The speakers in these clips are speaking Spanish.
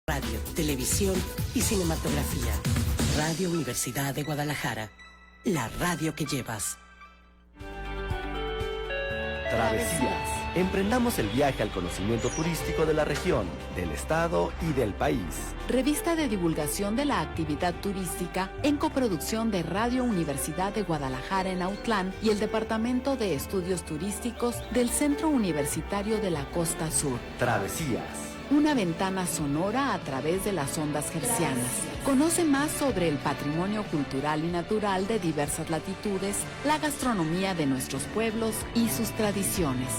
Radio, televisión y cinematografía. Radio Universidad de Guadalajara. La radio que llevas. Travesías. Emprendamos el viaje al conocimiento turístico de la región, del estado y del país. Revista de divulgación de la actividad turística en coproducción de Radio Universidad de Guadalajara en Autlán y el Departamento de Estudios Turísticos del Centro Universitario de la Costa Sur. Travesías. Una ventana sonora a través de las ondas hercianas. Conoce más sobre el patrimonio cultural y natural de diversas latitudes, la gastronomía de nuestros pueblos y sus tradiciones.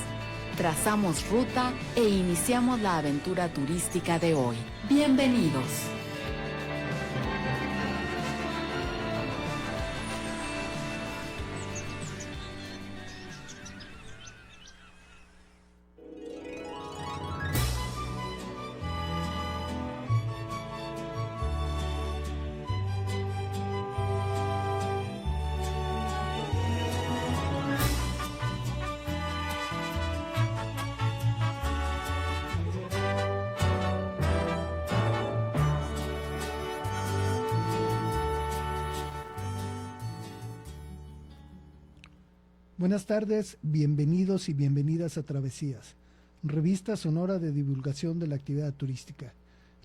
Trazamos ruta e iniciamos la aventura turística de hoy. Bienvenidos. Buenas tardes, bienvenidos y bienvenidas a Travesías, revista sonora de divulgación de la actividad turística.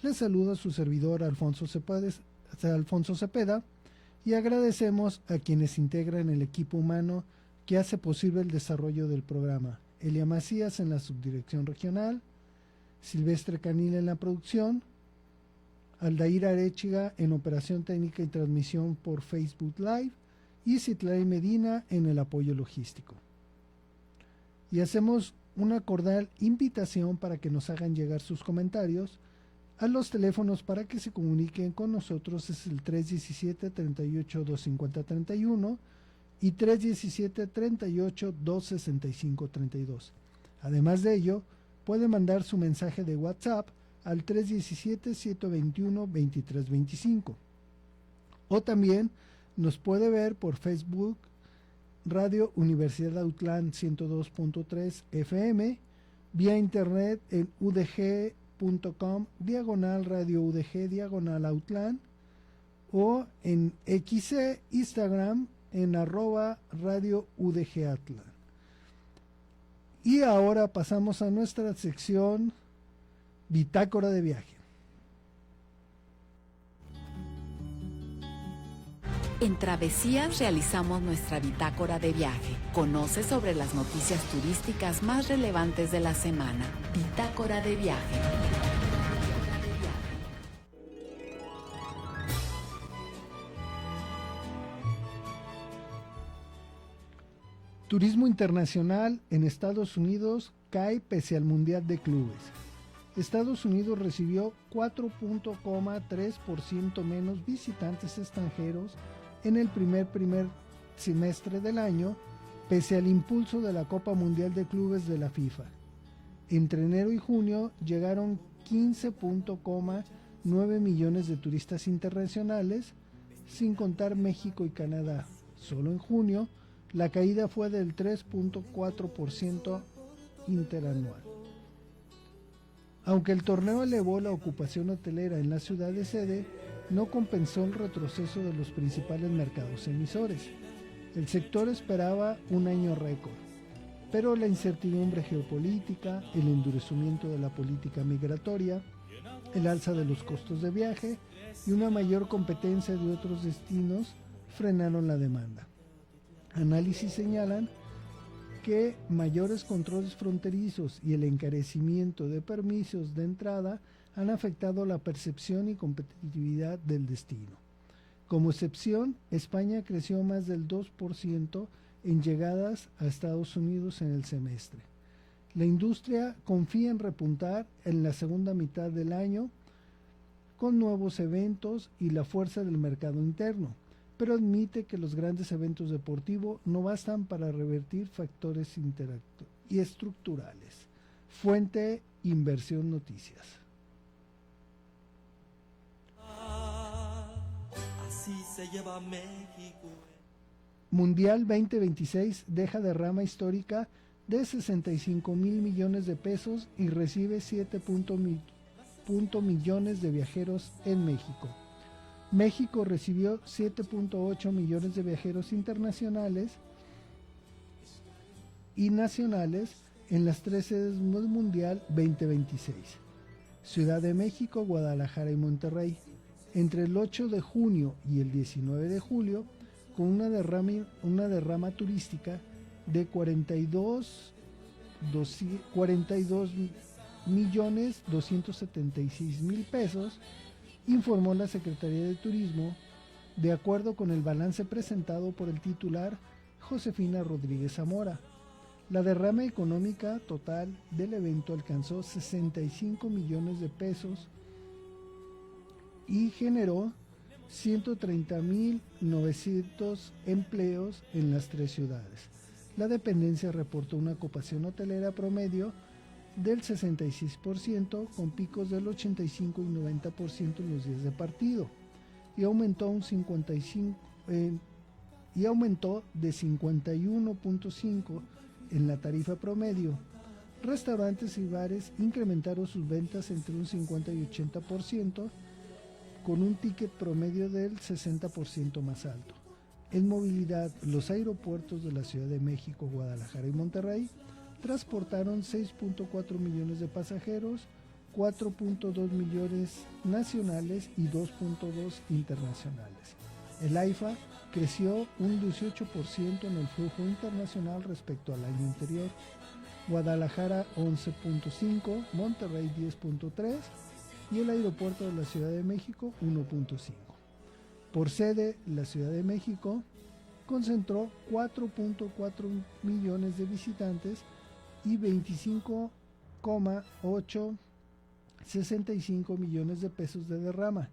Les saluda su servidor Alfonso Cepeda y agradecemos a quienes integran el equipo humano que hace posible el desarrollo del programa. Elia Macías en la subdirección regional, Silvestre Canil en la producción, Aldair Arechiga en operación técnica y transmisión por Facebook Live, y Citlali Medina en el apoyo logístico. Y hacemos una cordial invitación para que nos hagan llegar sus comentarios a los teléfonos para que se comuniquen con nosotros. Es el 317-38-250-31 y 317-38-265-32. Además de ello, puede mandar su mensaje de WhatsApp al 317-721-2325 o también nos puede ver por Facebook, Radio Universidad Autlán 102.3 FM, vía internet en udg.com, /Radio UDG, /Autlán, o en XC, Instagram, en @Radio UDG Autlán. Y ahora pasamos a nuestra sección Bitácora de Viaje. En Travesías realizamos nuestra bitácora de viaje. Conoce sobre las noticias turísticas más relevantes de la semana. Bitácora de viaje. Turismo internacional en Estados Unidos cae pese al Mundial de Clubes. Estados Unidos recibió 4.3% menos visitantes extranjeros en el primer semestre del año, pese al impulso de la Copa Mundial de Clubes de la FIFA. Entre enero y junio llegaron 15.9 millones de turistas internacionales, sin contar México y Canadá. Solo en junio, la caída fue del 3.4% interanual. Aunque el torneo elevó la ocupación hotelera en la ciudad de sede, no compensó el retroceso de los principales mercados emisores. El sector esperaba un año récord, pero la incertidumbre geopolítica, el endurecimiento de la política migratoria, el alza de los costos de viaje y una mayor competencia de otros destinos frenaron la demanda. Análisis señalan que mayores controles fronterizos y el encarecimiento de permisos de entrada han afectado la percepción y competitividad del destino. Como excepción, España creció más del 2% en llegadas a Estados Unidos en el semestre. La industria confía en repuntar en la segunda mitad del año con nuevos eventos y la fuerza del mercado interno, pero admite que los grandes eventos deportivos no bastan para revertir factores y estructurales. Fuente: Inversión Noticias. Así se lleva México. Mundial 2026 deja derrama histórica de 65,000 millones de pesos y recibe 7.8 millones de viajeros en México. México recibió 7.8 millones de viajeros internacionales y nacionales en las 3 sedes del Mundial 2026. Ciudad de México, Guadalajara y Monterrey. Entre el 8 de junio y el 19 de julio, con una derrama turística de 42.276.000 pesos, informó la Secretaría de Turismo, de acuerdo con el balance presentado por el titular Josefina Rodríguez Zamora. La derrama económica total del evento alcanzó 65 millones de pesos y generó 130.900 empleos en las 3 ciudades. La dependencia reportó una ocupación hotelera promedio del 66%, con picos del 85 y 90% en los días de partido, y aumentó de 51.5 en la tarifa promedio. Restaurantes y bares incrementaron sus ventas entre un 50 y 80%, con un ticket promedio del 60% más alto. En movilidad, los aeropuertos de la Ciudad de México, Guadalajara y Monterrey transportaron 6.4 millones de pasajeros, 4.2 millones nacionales y 2.2 internacionales. El AIFA creció un 18% en el flujo internacional respecto al año anterior. Guadalajara 11.5, Monterrey 10.3 y el aeropuerto de la Ciudad de México 1.5. Por sede, la Ciudad de México concentró 4.4 millones de visitantes y 65 millones de pesos de derrama,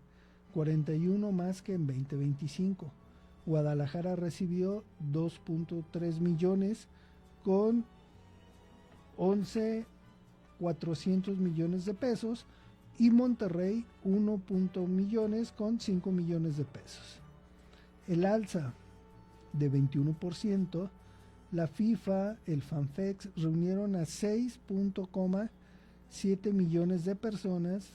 41 más que en 2025. Guadalajara recibió 2.3 millones con 11.400 millones de pesos y Monterrey 1. millones con 5 millones de pesos. El alza de 21%, la FIFA, el FANFEX reunieron a 6.7 millones de personas,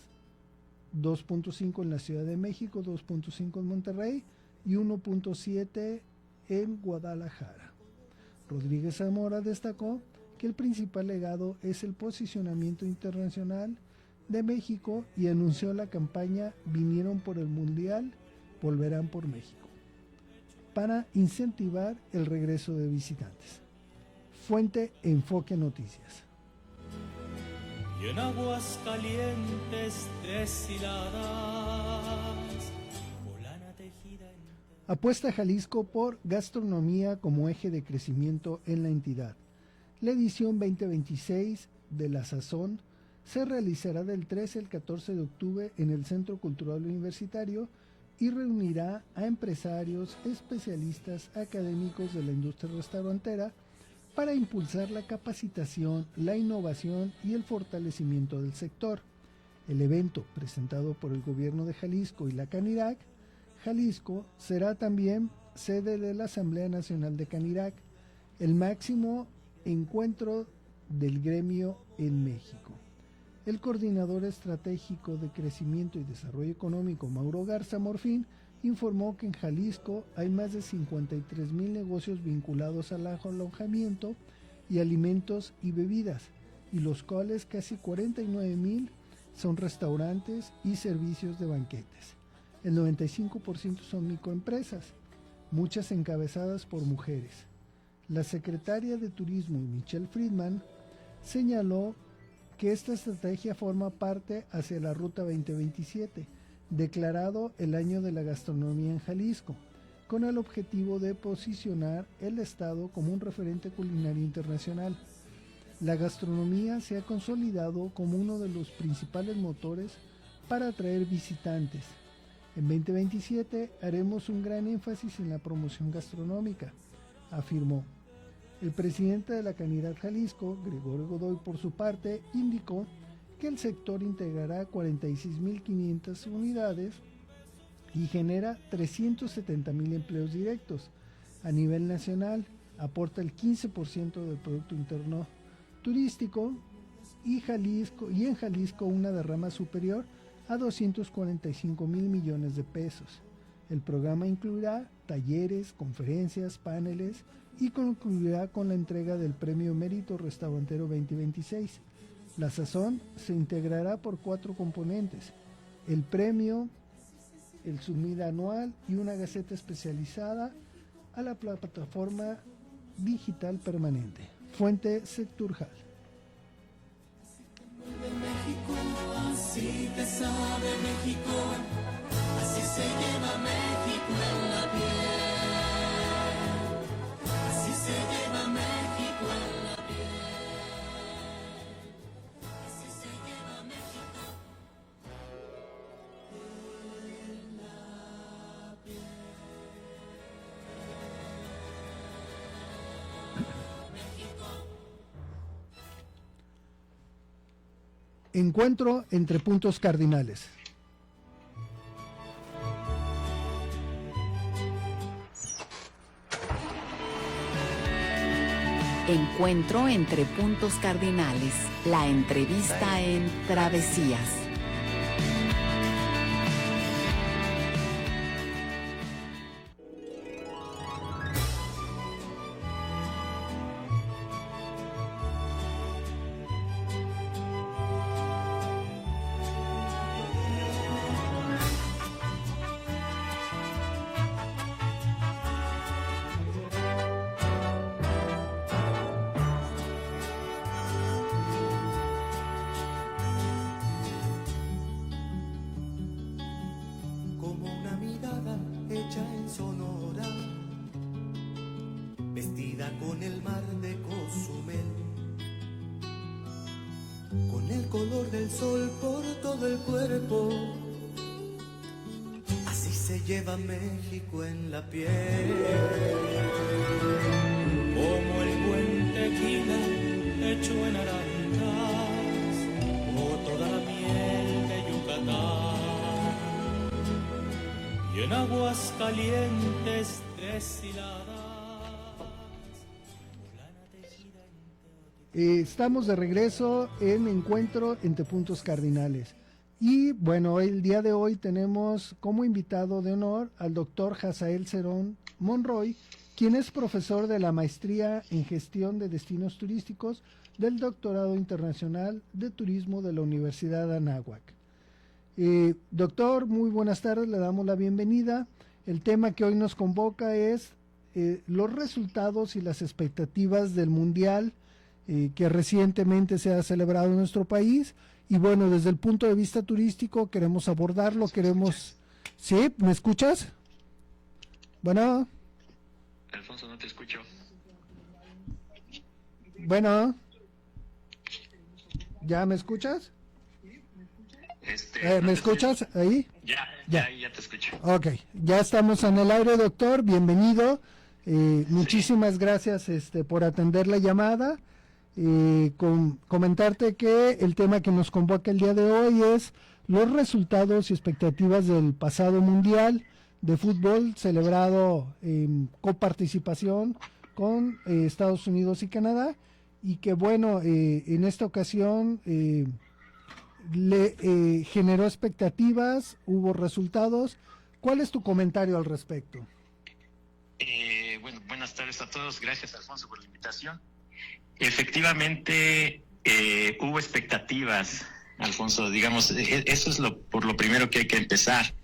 2.5 en la Ciudad de México, 2.5 en Monterrey y 1.7 en Guadalajara. Rodríguez Zamora destacó que el principal legado es el posicionamiento internacional de México y anunció la campaña Vinieron por el Mundial, volverán por México, para incentivar el regreso de visitantes. Fuente Enfoque Noticias. Y en aguas calientes deshiladas, volana tejida en... Apuesta Jalisco por gastronomía como eje de crecimiento en la entidad. La edición 2026 de La Sazón se realizará del 13 al 14 de octubre en el Centro Cultural Universitario y reunirá a empresarios, especialistas, académicos de la industria restaurantera para impulsar la capacitación, la innovación y el fortalecimiento del sector. El evento, presentado por el gobierno de Jalisco y la Canirac, Jalisco será también sede de la Asamblea Nacional de Canirac, el máximo encuentro del gremio en México. El coordinador estratégico de crecimiento y desarrollo económico, Mauro Garza Morfín, informó que en Jalisco hay más de 53,000 negocios vinculados al alojamiento y alimentos y bebidas, y los cuales casi 49,000 son restaurantes y servicios de banquetes. El 95% son microempresas, muchas encabezadas por mujeres. La secretaria de Turismo, Michelle Friedman, señaló que esta estrategia forma parte hacia la Ruta 2027, declarado el Año de la Gastronomía en Jalisco, con el objetivo de posicionar el estado como un referente culinario internacional. La gastronomía se ha consolidado como uno de los principales motores para atraer visitantes. En 2027 haremos un gran énfasis en la promoción gastronómica, afirmó. El presidente de la Canirac Jalisco, Gregorio Godoy, por su parte, indicó que el sector integrará 46,500 unidades y genera 370,000 empleos directos. A nivel nacional, aporta el 15% del Producto Interno Turístico y en Jalisco una derrama superior a 245,000 millones de pesos. El programa incluirá talleres, conferencias, paneles y concluirá con la entrega del Premio Mérito Restaurantero 2026. La sazón se integrará por 4 componentes: el premio, el submida anual y una gaceta especializada a la plataforma digital permanente. Fuente Secturjal. Así te sabe México, así se lleva México en la piel, así se lleva México en la piel, así se lleva México en la piel. Encuentro entre puntos cardinales. Encuentro entre puntos cardinales. La entrevista en Travesías. Con el mar de Cozumel, con el color del sol por todo el cuerpo, así se lleva México en la piel. Como el buen tequila hecho en Arandas, o toda la miel de Yucatán, y en aguas calientes deshiladas. Estamos de regreso en Encuentro entre Puntos Cardinales. Y bueno, el día de hoy tenemos como invitado de honor al doctor Hazael Cerón Monroy, quien es profesor de la maestría en gestión de destinos turísticos del doctorado internacional de turismo de la Universidad de Anáhuac. Doctor, muy buenas tardes, le damos la bienvenida. El tema que hoy nos convoca es los resultados y las expectativas del Mundial que recientemente se ha celebrado en nuestro país, y bueno, desde el punto de vista turístico queremos abordarlo, ¿Sí? ¿Me escuchas? Bueno. Alfonso, no te escucho. Bueno. ¿Ya me escuchas? ¿Me escuchas ahí? Ya te escucho. Ok, ya estamos en el aire, doctor, bienvenido. Muchísimas gracias por atender la llamada. Comentarte que el tema que nos convoca el día de hoy es los resultados y expectativas del pasado Mundial de Fútbol celebrado en coparticipación con Estados Unidos y Canadá, y que bueno, en esta ocasión le generó expectativas, hubo resultados. ¿Cuál es tu comentario al respecto? Bueno, buenas tardes a todos, gracias Alfonso por la invitación. Efectivamente, hubo expectativas, Alfonso, digamos, eso es por lo primero que hay que empezar.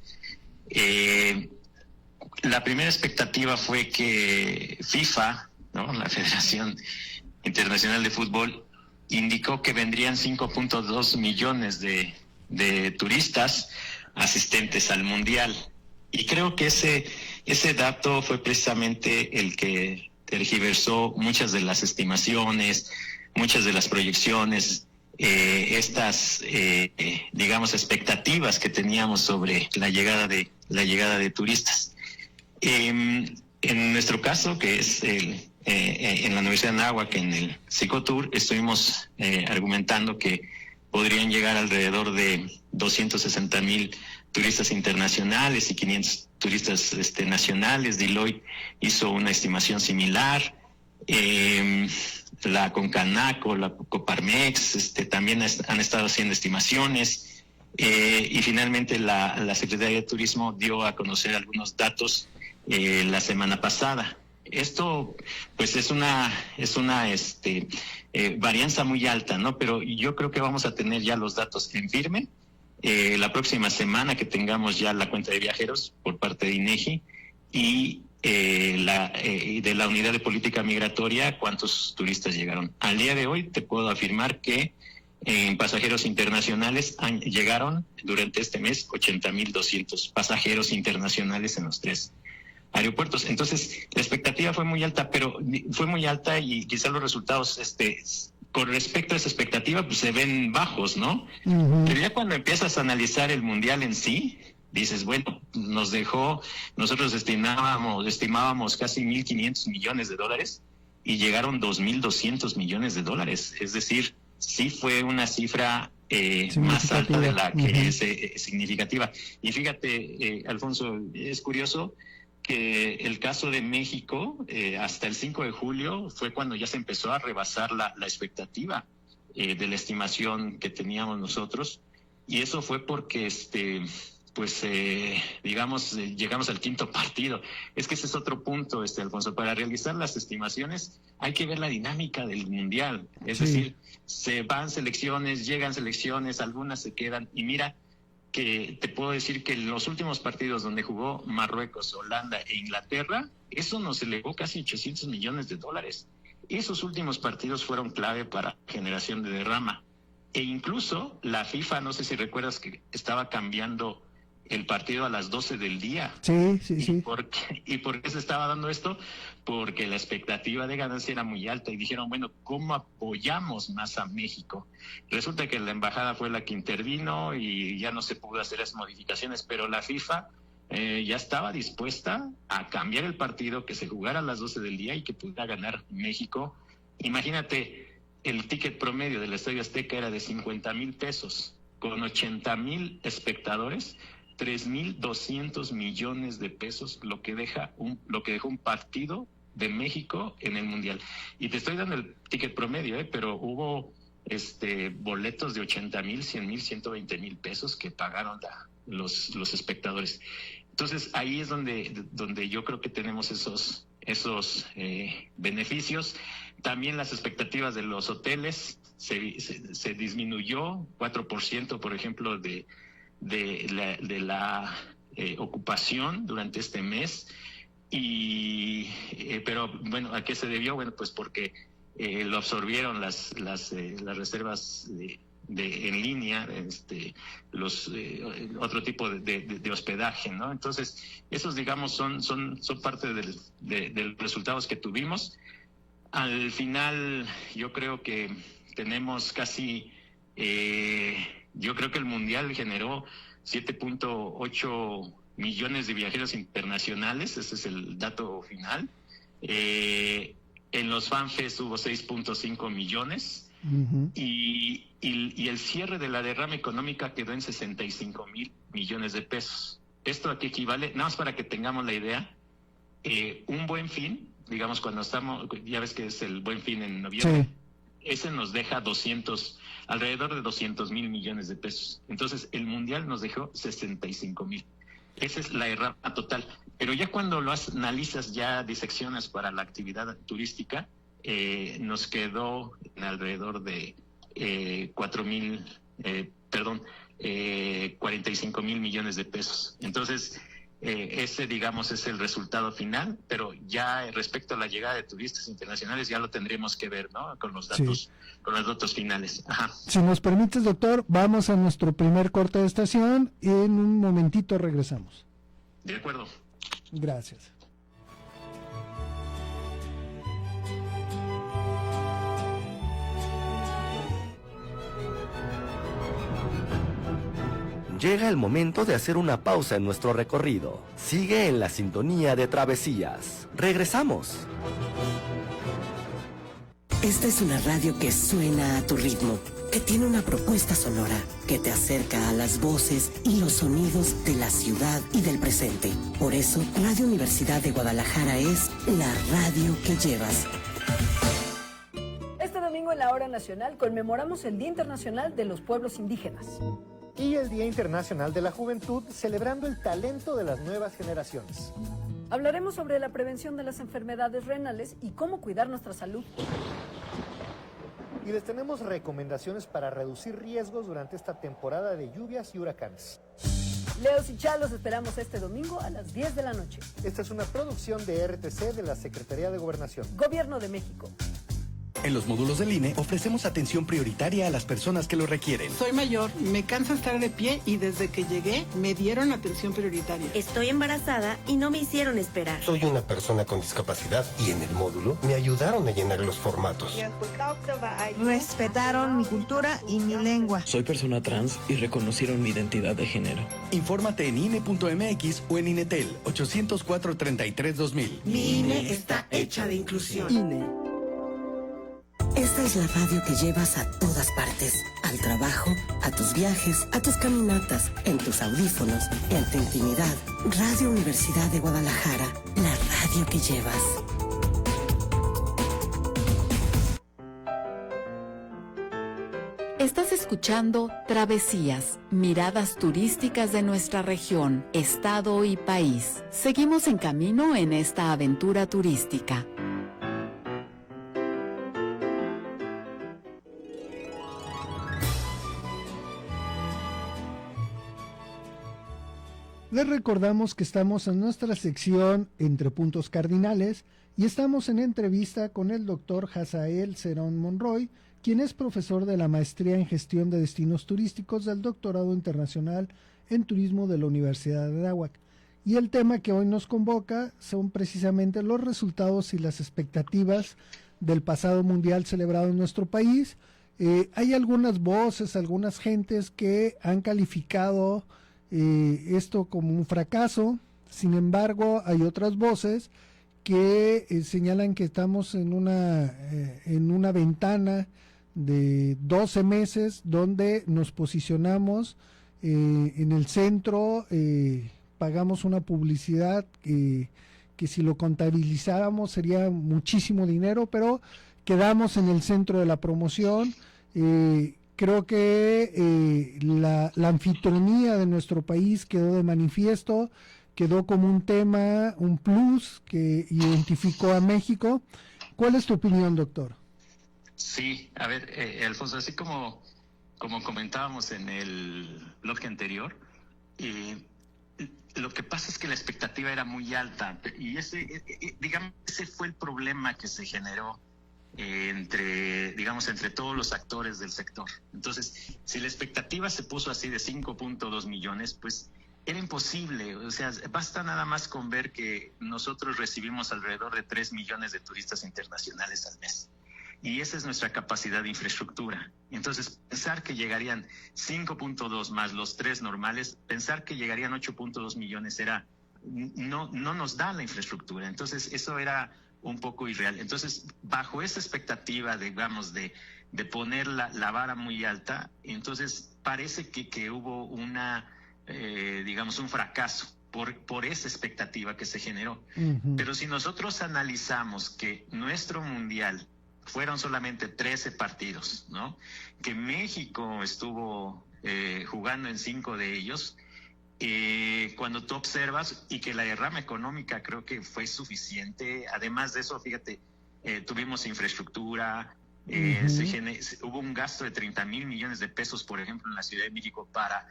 La primera expectativa fue que FIFA, ¿no?, la Federación Internacional de Fútbol, indicó que vendrían 5.2 millones de turistas asistentes al Mundial. Y creo que ese dato fue precisamente el que tergiversó muchas de las estimaciones, muchas de las proyecciones, digamos, expectativas que teníamos sobre la llegada de turistas. En nuestro caso, que es en la Universidad de Anáhuac, en el Psicotour, estuvimos argumentando que podrían llegar alrededor de 260,000 turistas internacionales y 500 turistas nacionales. Deloitte hizo una estimación similar. la Concanaco, la Coparmex, también han estado haciendo estimaciones, y finalmente la Secretaría de Turismo dio a conocer algunos datos la semana pasada. Esto pues es una varianza muy alta, ¿no? Pero yo creo que vamos a tener ya los datos en firme la próxima semana, que tengamos ya la cuenta de viajeros por parte de INEGI y de la Unidad de Política Migratoria, cuántos turistas llegaron. Al día de hoy te puedo afirmar que en pasajeros internacionales llegaron durante este mes 80,200 pasajeros internacionales en los 3 aeropuertos. Entonces, la expectativa fue muy alta, y quizás los resultados, con respecto a esa expectativa, pues se ven bajos, ¿no? Uh-huh. Pero ya cuando empiezas a analizar el mundial en sí, dices, bueno, nosotros estimábamos casi 1,500 millones de dólares y llegaron 2,200 millones de dólares. Es decir, sí fue una cifra más alta de la que es significativa. Y fíjate, Alfonso, es curioso que el caso de México, hasta el 5 de julio, fue cuando ya se empezó a rebasar la expectativa de la estimación que teníamos nosotros. Y eso fue porque, llegamos al 5º partido. Es que ese es otro punto, Alfonso. Para realizar las estimaciones hay que ver la dinámica del mundial. Es decir, se van selecciones, llegan selecciones, algunas se quedan. Y mira que te puedo decir que en los últimos partidos donde jugó Marruecos, Holanda e Inglaterra, eso nos elevó casi 800 millones de dólares. Esos últimos partidos fueron clave para generación de derrama. E incluso la FIFA, no sé si recuerdas que estaba cambiando el partido a las 12 del día. Sí. ¿Por qué se estaba dando esto? Porque la expectativa de ganancia era muy alta y dijeron, bueno, ¿cómo apoyamos más a México? Resulta que la embajada fue la que intervino y ya no se pudo hacer esas modificaciones, pero la FIFA ya estaba dispuesta a cambiar el partido, que se jugara a las 12 del día y que pudiera ganar México. Imagínate, el ticket promedio del Estadio Azteca era de 50,000 pesos, con 80,000 espectadores, 3,200 millones de pesos, lo que dejó un partido de México en el Mundial. Y te estoy dando el ticket promedio, pero hubo boletos de 80,000, 100,000, 120,000 pesos que pagaron los espectadores. Entonces ahí es donde yo creo que tenemos esos beneficios. También las expectativas de los hoteles se disminuyó 4%, por ejemplo, de la ocupación durante este mes. Pero bueno, ¿a qué se debió? Bueno, pues porque lo absorbieron las reservas en línea, otro tipo de hospedaje, ¿no? Entonces, esos, digamos, son parte de los resultados que tuvimos. Al final, yo creo que tenemos casi, yo creo que el Mundial generó 7.8 millones de viajeros internacionales, ese es el dato final. En los FanFest hubo 6.5 millones. Uh-huh. Y el cierre de la derrama económica quedó en 65,000 millones de pesos. Esto aquí equivale, nada más para que tengamos la idea, un Buen Fin, digamos, cuando ya ves que es el Buen Fin en noviembre, ese nos deja alrededor de 200,000 millones de pesos. Entonces el Mundial nos dejó 65,000. Esa es la derrama total. Pero ya cuando lo analizas, ya diseccionas para la actividad turística, nos quedó en alrededor de 45,000 millones de pesos. Entonces, ese, digamos, es el resultado final, pero ya respecto a la llegada de turistas internacionales ya lo tendremos que ver, ¿no? Con los datos, con los datos finales. Ajá. Si nos permites, doctor, vamos a nuestro primer corte de estación y en un momentito regresamos. De acuerdo. Gracias. Llega el momento de hacer una pausa en nuestro recorrido. Sigue en la sintonía de Travesías. Regresamos. Esta es una radio que suena a tu ritmo, que tiene una propuesta sonora, que te acerca a las voces y los sonidos de la ciudad y del presente. Por eso, Radio Universidad de Guadalajara es la radio que llevas. esta hora nacional conmemoramos el Día Internacional de los Pueblos Indígenas. Y el Día Internacional de la Juventud, celebrando el talento de las nuevas generaciones. Hablaremos sobre la prevención de las enfermedades renales y cómo cuidar nuestra salud. Y les tenemos recomendaciones para reducir riesgos durante esta temporada de lluvias y huracanes. Leos y Chalos esperamos este domingo a las 10 de la noche. Esta es una producción de RTC de la Secretaría de Gobernación. Gobierno de México. En los módulos del INE ofrecemos atención prioritaria a las personas que lo requieren. Soy mayor, me cansa estar de pie y desde que llegué me dieron atención prioritaria. Estoy embarazada y no me hicieron esperar. Soy una persona con discapacidad y en el módulo me ayudaron a llenar los formatos. Respetaron mi cultura y mi lengua. Soy persona trans y reconocieron mi identidad de género. Infórmate en INE.mx o en INETEL 804-33-2000. Mi INE está hecha de inclusión. INE. Esta es la radio que llevas a todas partes, al trabajo, a tus viajes, a tus caminatas, en tus audífonos, en tu intimidad. Radio Universidad de Guadalajara, la radio que llevas. Estás escuchando Travesías, miradas turísticas de nuestra región, estado y país. Seguimos en camino en esta aventura turística. Les recordamos que estamos en nuestra sección Entre Puntos Cardinales y estamos en entrevista con el doctor Hazael Cerón Monroy, quien es profesor de la Maestría en Gestión de Destinos Turísticos del Doctorado Internacional en Turismo de la Universidad de Anáhuac. Y el tema que hoy nos convoca son precisamente los resultados y las expectativas del pasado mundial celebrado en nuestro país. Hay algunas voces, algunas gentes que han calificado esto como un fracaso. Sin embargo, hay otras voces que señalan que estamos en una ventana de 12 meses donde nos posicionamos en el centro, pagamos una publicidad que si lo contabilizáramos sería muchísimo dinero, pero quedamos en el centro de la promoción. Creo que la anfitrionía de nuestro país quedó de manifiesto, quedó como un tema, un plus que identificó a México. ¿Cuál es tu opinión, doctor? Sí, a ver, Alfonso, así como comentábamos en el bloque anterior, lo que pasa es que la expectativa era muy alta y ese fue el problema que se generó entre todos los actores del sector. Entonces, si la expectativa se puso así de 5.2 millones, pues era imposible. O sea, basta nada más con ver que nosotros recibimos alrededor de 3 millones de turistas internacionales al mes. Y esa es nuestra capacidad de infraestructura. Entonces, pensar que llegarían 5.2 más los 3 normales, pensar que llegarían 8.2 millones no nos da la infraestructura. Entonces, eso era un poco irreal. Entonces, bajo esa expectativa, digamos, de poner la vara muy alta, entonces parece que hubo un fracaso por esa expectativa que se generó. Uh-huh. Pero si nosotros analizamos que nuestro mundial fueron solamente 13 partidos, ¿no? Que México estuvo jugando en 5 de ellos, cuando tú observas, y que la derrama económica creo que fue suficiente. Además de eso, fíjate, tuvimos infraestructura, hubo un gasto de 30,000 millones de pesos, por ejemplo, en la Ciudad de México para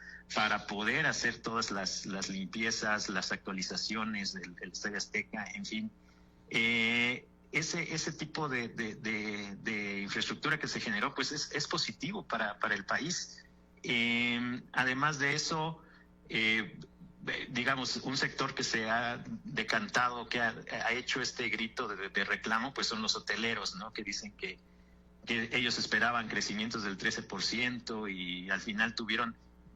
poder hacer todas las limpiezas, las actualizaciones del Estadio Azteca, en fin. Ese tipo de infraestructura que se generó, pues es positivo para el país. Además de eso, un sector que se ha decantado, que ha hecho este grito de reclamo, pues son los hoteleros, ¿no? Que dicen que ellos esperaban crecimientos del 13% y al final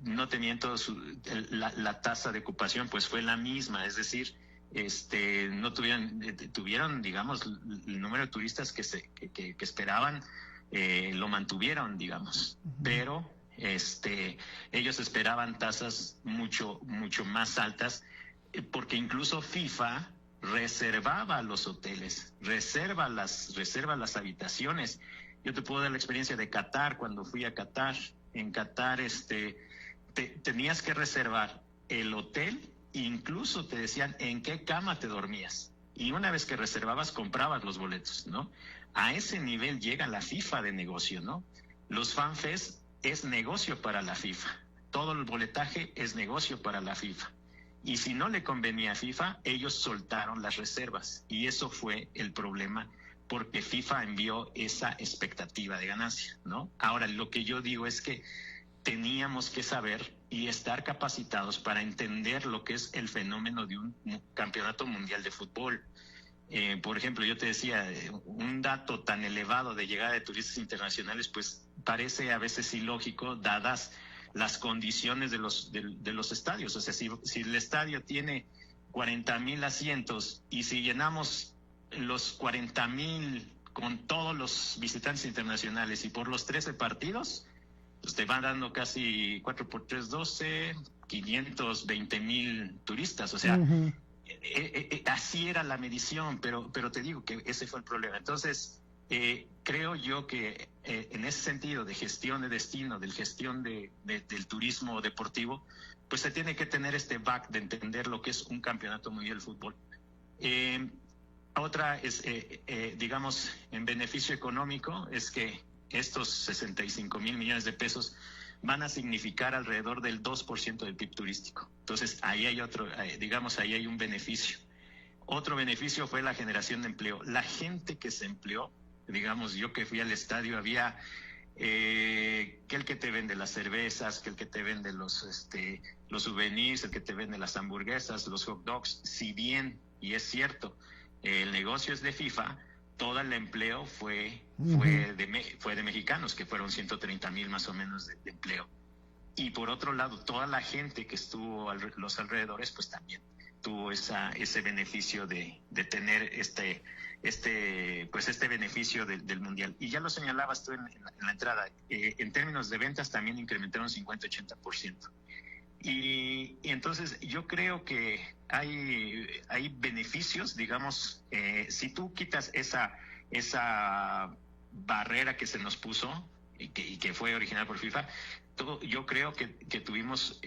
no tenían la tasa de ocupación, pues fue la misma, es decir, no tuvieron, digamos, el número de turistas que esperaban, lo mantuvieron, digamos, pero ellos esperaban tasas mucho más altas, porque incluso FIFA reservaba los hoteles, reserva las habitaciones. Yo te puedo dar la experiencia de Qatar, cuando fui a Qatar. En Qatar tenías que reservar el hotel, incluso te decían en qué cama te dormías. Y una vez que reservabas, comprabas los boletos, ¿no? A ese nivel llega la FIFA de negocio, ¿no? Los FanFest es negocio para la FIFA. Todo el boletaje es negocio para la FIFA. Y si no le convenía a FIFA, ellos soltaron las reservas. Y eso fue el problema, porque FIFA envió esa expectativa de ganancia, ¿no? Ahora, lo que yo digo es que teníamos que saber y estar capacitados para entender lo que es el fenómeno de un campeonato mundial de fútbol. Por ejemplo, yo te decía, un dato tan elevado de llegada de turistas internacionales, pues parece a veces ilógico, dadas las condiciones de los estadios. O sea, si el estadio tiene 40,000 asientos y si llenamos los 40,000 con todos los visitantes internacionales y por los 13 partidos, pues te van dando casi 4 por 3, 12, 520,000 turistas. O sea, así era la medición, pero te digo que ese fue el problema. Entonces, creo yo que en ese sentido de gestión de destino, de gestión del turismo deportivo, pues se tiene que tener este back de entender lo que es un campeonato mundial de fútbol. Otra es, digamos, en beneficio económico, es que estos 65,000 millones de pesos van a significar alrededor del 2% del PIB turístico. Entonces, ahí hay otro, digamos, ahí hay un beneficio. Otro beneficio fue la generación de empleo. La gente que se empleó, digamos, yo que fui al estadio, había que el que te vende las cervezas, que el que te vende los souvenirs, el que te vende las hamburguesas, los hot dogs. Si bien, y es cierto, el negocio es de FIFA, todo el empleo fue de mexicanos, que fueron 130,000 más o menos de empleo. Y por otro lado, toda la gente que estuvo los alrededores, pues también tuvo ese beneficio de tener este beneficio del mundial. Y ya lo señalabas tú en la entrada, en términos de ventas también incrementaron 50-80%. Y entonces yo creo que hay beneficios, digamos, si tú quitas esa barrera que se nos puso y que fue originada por FIFA, yo creo que tuvimos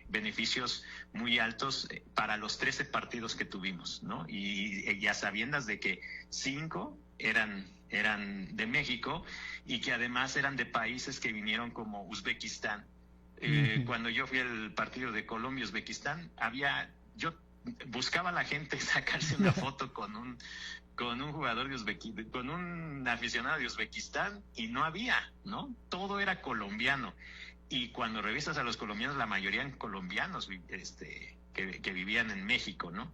beneficios muy altos para los 13 partidos que tuvimos, ¿no? Y a sabiendas de que 5 eran de México y que además eran de países que vinieron como Uzbekistán. Cuando yo fui al partido de Colombia-Uzbekistán, yo buscaba a la gente sacarse una foto con un jugador de Uzbekistán, con un aficionado de Uzbekistán, y no había, ¿no? Todo era colombiano. Y cuando revisas a los colombianos, la mayoría eran colombianos que vivían en México, ¿no?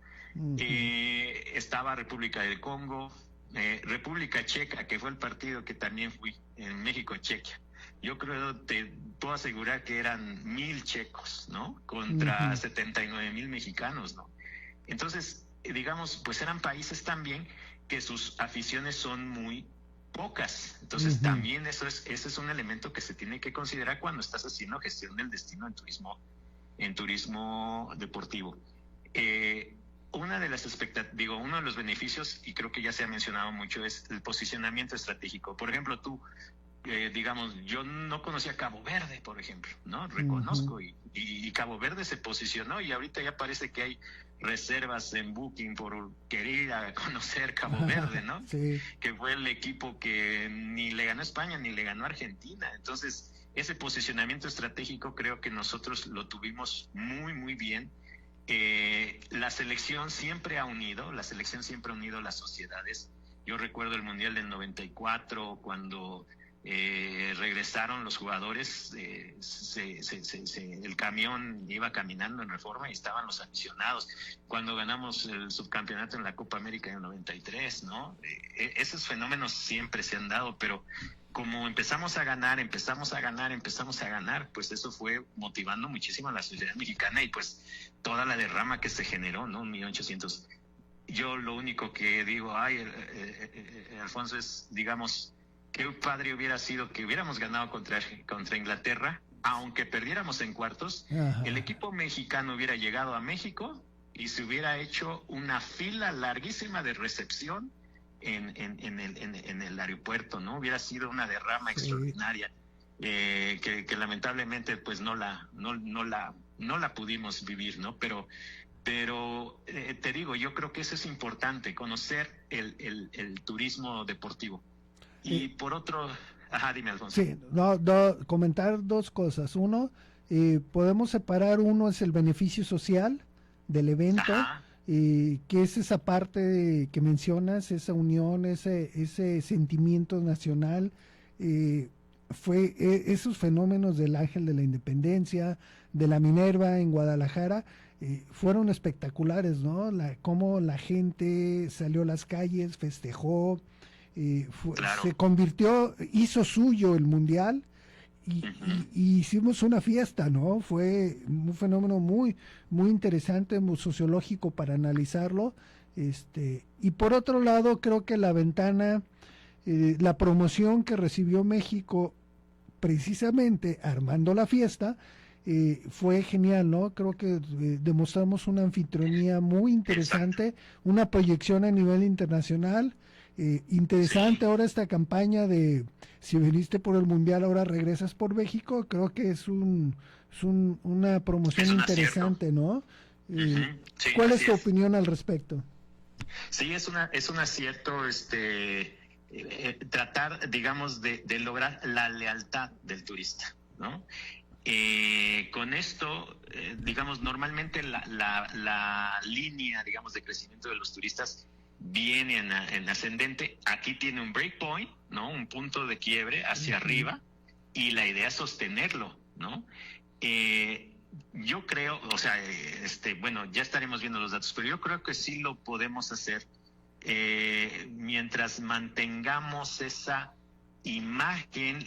Estaba República del Congo, República Checa, que fue el partido que también fui, en México-Chequia. Yo creo, te puedo asegurar que eran 1,000 checos, ¿no? Contra 79,000 mexicanos, ¿no? Entonces, digamos, pues eran países también que sus aficiones son muy pocas. Entonces, también ese es un elemento que se tiene que considerar cuando estás haciendo gestión del destino en turismo deportivo. Uno de los beneficios, y creo que ya se ha mencionado mucho, es el posicionamiento estratégico. Por ejemplo, tú, digamos, yo no conocía Cabo Verde, por ejemplo, ¿no? Reconozco, y Cabo Verde se posicionó, y ahorita ya parece que hay reservas en Booking por querer ir a conocer Cabo Verde, ¿no? Sí. Que fue el equipo que ni le ganó a España ni le ganó a Argentina. Entonces, ese posicionamiento estratégico creo que nosotros lo tuvimos muy, muy bien. La selección siempre ha unido las sociedades. Yo recuerdo el Mundial del 94, cuando regresaron los jugadores, el camión iba caminando en Reforma y estaban los aficionados. Cuando ganamos el subcampeonato en la Copa América en el 93, ¿no? Esos fenómenos siempre se han dado, pero como empezamos a ganar, pues eso fue motivando muchísimo a la sociedad mexicana, y pues toda la derrama que se generó, ¿no? 1,800,000. Yo lo único que digo, Alfonso, es, digamos, qué padre hubiera sido que hubiéramos ganado contra Inglaterra, aunque perdiéramos en cuartos. El equipo mexicano hubiera llegado a México y se hubiera hecho una fila larguísima de recepción en el aeropuerto, ¿no? Hubiera sido una derrama extraordinaria, que lamentablemente pues no la pudimos vivir, ¿no? Pero te digo, yo creo que eso es importante, conocer el turismo deportivo. Y por otro, dime, Alfonso. Sí, comentar dos cosas. Uno, podemos separar, uno es el beneficio social del evento, que es esa parte que mencionas, esa unión, ese sentimiento nacional, fue esos fenómenos del Ángel de la Independencia, de la Minerva en Guadalajara, fueron espectaculares, ¿no? Cómo la gente salió a las calles, festejó, se convirtió, hizo suyo el Mundial y hicimos una fiesta, ¿no? Fue un fenómeno muy, muy interesante, muy sociológico para analizarlo. Y por otro lado, creo que la ventana, la promoción que recibió México precisamente armando la fiesta, fue genial, ¿no? Creo que demostramos una anfitrionía muy interesante, una proyección a nivel internacional, interesante. Ahora esta campaña de si viniste por el Mundial, ahora regresas por México, creo que es una promoción interesante, ¿no? ¿Cuál es tu opinión al respecto? Sí, es un acierto, tratar, digamos, de lograr la lealtad del turista, ¿no? Con esto, digamos, normalmente la línea, digamos, de crecimiento de los turistas viene en ascendente. Aquí tiene un break point, ¿no? Un punto de quiebre hacia arriba, y la idea es sostenerlo, ¿no? Yo creo, o sea, bueno, ya estaremos viendo los datos, pero yo creo que sí lo podemos hacer mientras mantengamos esa imagen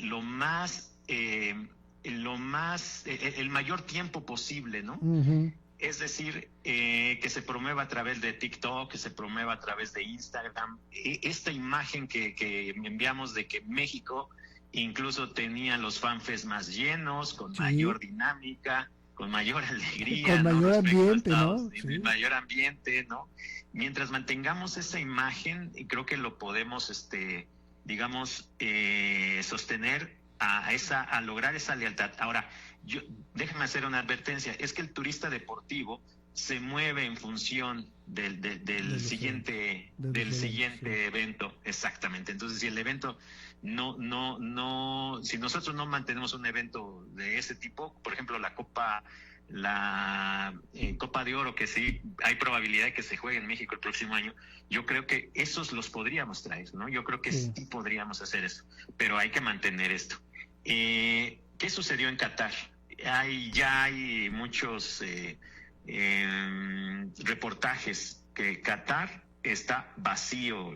el mayor tiempo posible, ¿no? Es decir, que se promueva a través de TikTok, que se promueva a través de Instagram. Esta imagen que enviamos de que México incluso tenía los fanfests más llenos, con mayor dinámica, con mayor alegría, con mayor ambiente, ¿no? Mayor ambiente, ¿no? Mientras mantengamos esa imagen, creo que lo podemos, digamos, sostener a lograr esa lealtad. Ahora, déjame hacer una advertencia, es que el turista deportivo se mueve en función del siguiente evento, exactamente. Entonces, si el evento si nosotros no mantenemos un evento de ese tipo, por ejemplo, la Copa de Oro, que sí hay probabilidad de que se juegue en México el próximo año, yo creo que esos los podríamos traer, ¿no? Yo creo que sí podríamos hacer eso, pero hay que mantener esto. ¿Qué sucedió en Qatar? Ya hay muchos reportajes que Qatar está vacío,